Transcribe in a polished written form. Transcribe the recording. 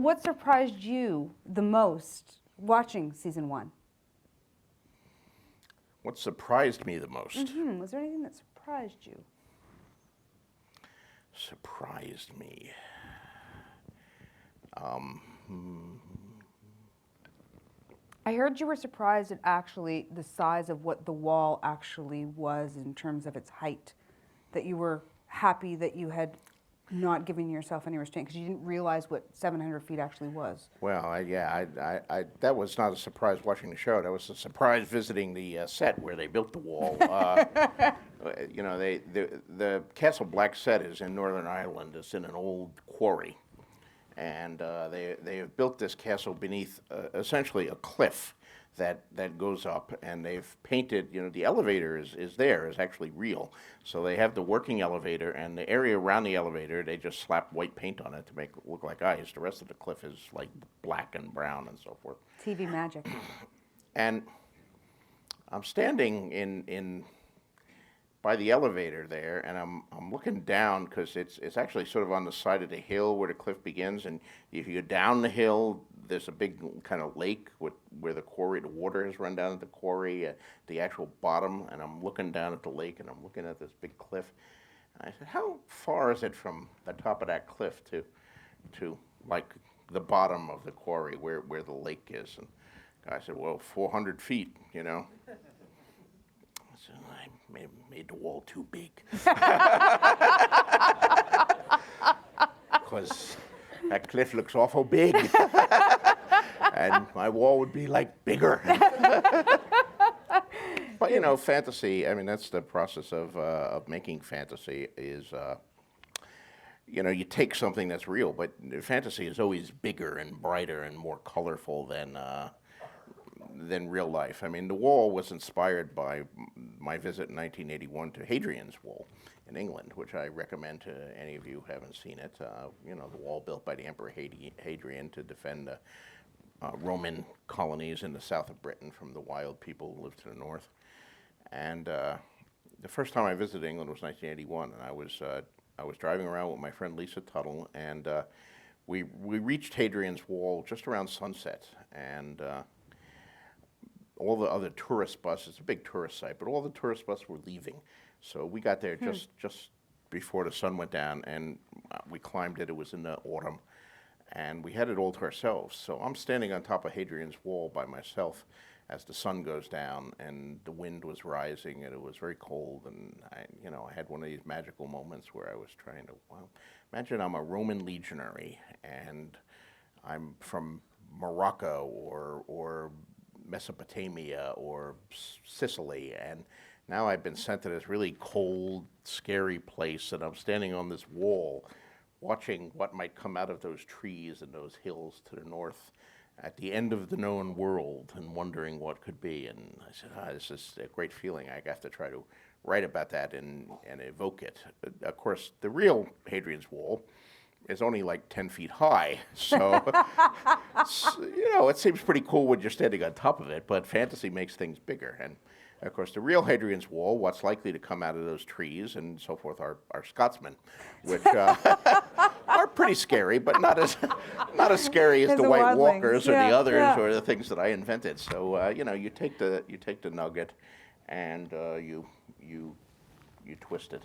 what surprised you the most watching season 1? What surprised me the most? Was there anything that surprised you? Surprised me. I heard you were surprised at actually the size of what the wall actually was in terms of its height. That you were happy that you had not given yourself any restraint because you didn't realize what 700 feet actually was. Well, that was not a surprise watching the show. That was a surprise visiting the set where they built the wall. You know, the Castle Black set is in Northern Ireland. It's in an old quarry, and they have built this castle beneath essentially a cliff that goes up, and they've painted, you know, the elevator is actually real. So they have the working elevator, and the area around the elevator, they just slap white paint on it to make it look like ice. The rest of the cliff is like black and brown and so forth. TV magic. And I'm standing in by the elevator there, and I'm looking down because it's actually sort of on the side of the hill where the cliff begins, and if you go down the hill, there's a big kind of lake where the quarry, the water has run down at the quarry, the actual bottom, and I'm looking down at the lake, and I'm looking at this big cliff, and I said, how far is it from the top of that cliff to like the bottom of the quarry where the lake is? And the guy said, well, 400 feet, you know. So I made the wall too big. Because that cliff looks awful big. And my wall would be like bigger. But you know, fantasy, I mean, that's the process of making fantasy is, you know, you take something that's real, but fantasy is always bigger and brighter and more colorful than real life. I mean, the wall was inspired by my visit in 1981 to Hadrian's Wall in England, which I recommend to any of you who haven't seen it. You know, the wall built by the Emperor Hadrian to defend the Roman colonies in the south of Britain from the wild people who lived to the north. And the first time I visited England was 1981, and I was driving around with my friend Lisa Tuttle, and we reached Hadrian's Wall just around sunset, and all the other tourist buses, it's a big tourist site, but all the tourist buses were leaving. So we got there just before the sun went down, and we climbed it. It was in the autumn, and we had it all to ourselves. So I'm standing on top of Hadrian's Wall by myself as the sun goes down, and the wind was rising, and it was very cold, and I had one of these magical moments where I was trying to, well, imagine I'm a Roman legionary, and I'm from Morocco or Mesopotamia or Sicily, and now I've been sent to this really cold, scary place, and I'm standing on this wall watching what might come out of those trees and those hills to the north at the end of the known world and wondering what could be. And I said, this is a great feeling. I have to try to write about that and evoke it. But of course, the real Hadrian's Wall is only like 10 feet high. So, you know, it seems pretty cool when you're standing on top of it, but fantasy makes things bigger. And of course, the real Hadrian's Wall, what's likely to come out of those trees and so forth are Scotsmen, which are pretty scary, but not as scary as the White Walkers or the others or the things that I invented. So, you know, you take the nugget and you twist it.